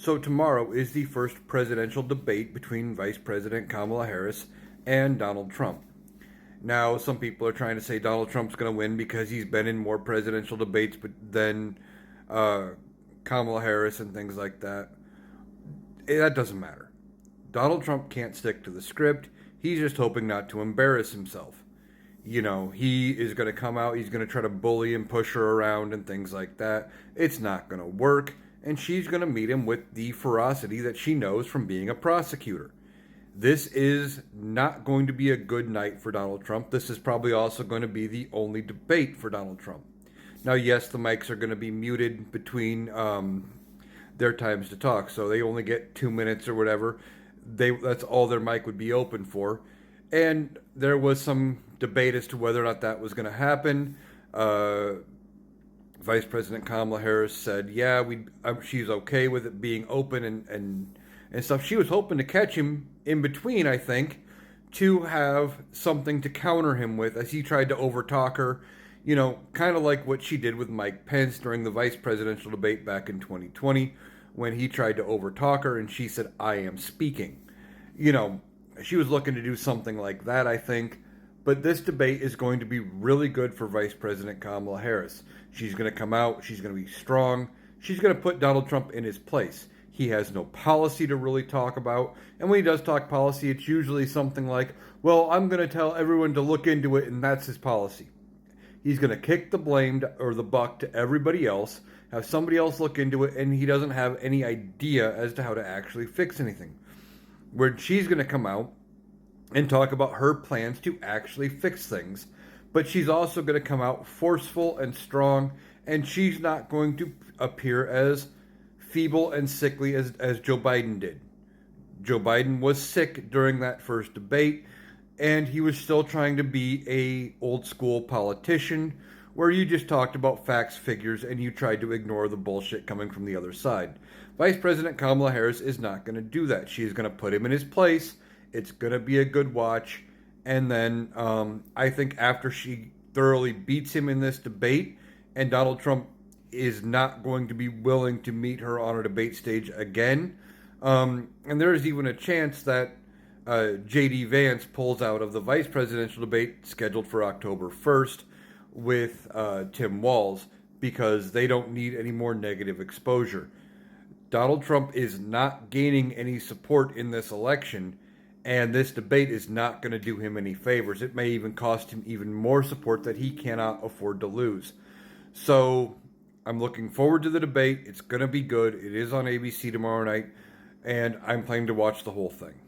So tomorrow is the first presidential debate between Vice President Kamala Harris and Donald Trump. Now, some people are trying to say Donald Trump's going to win because he's been in more presidential debates than uh, Kamala Harris and things like that. That doesn't matter. Donald Trump can't stick to the script. He's just hoping not to embarrass himself. He is going to come out, he's going to try to bully and push her around and things like that. It's not going to work, and she's going to meet him with the ferocity that she knows from being a prosecutor. This is not going to be a good night for Donald Trump. This is probably also going to be the only debate for Donald Trump. Now, yes, the mics are going to be muted between their times to talk, so they only get 2 minutes or whatever. That's all their mic would be open for. And there was some debate as to whether or not that was going to happen. Vice President Kamala Harris said, "Yeah, she's okay with it being open and stuff." She was hoping to catch him in between, I think, to have something to counter him with as he tried to overtalk her. Kind of like what she did with Mike Pence during the vice presidential debate back in 2020 when he tried to overtalk her and she said, "I am speaking." She was looking to do something like that, I think. But this debate is going to be really good for Vice President Kamala Harris. She's going to come out, she's going to be strong, she's going to put Donald Trump in his place. He has no policy to really talk about. And when he does talk policy, it's usually something like, well, I'm going to tell everyone to look into it, and that's his policy. He's going to kick the blame or the buck to everybody else, have somebody else look into it, and he doesn't have any idea as to how to actually fix anything. Where she's going to come out and talk about her plans to actually fix things. But she's also going to come out forceful and strong, and she's not going to appear as feeble and sickly as Joe Biden did. Joe Biden was sick during that first debate, and he was still trying to be a old school politician where you just talked about facts, figures, and you tried to ignore the bullshit coming from the other side. Vice President Kamala Harris is not going to do that. She's going to put him in his place. It's going to be a good watch. And then I think after she thoroughly beats him in this debate, and Donald Trump is not going to be willing to meet her on a debate stage again, and there's even a chance that J.D. Vance pulls out of the vice presidential debate scheduled for October 1st with Tim Walz because they don't need any more negative exposure. Donald Trump is not gaining any support in this election, and this debate is not going to do him any favors. It may even cost him even more support that he cannot afford to lose. So I'm looking forward to the debate. It's going to be good. It is on ABC tomorrow night, and I'm planning to watch the whole thing.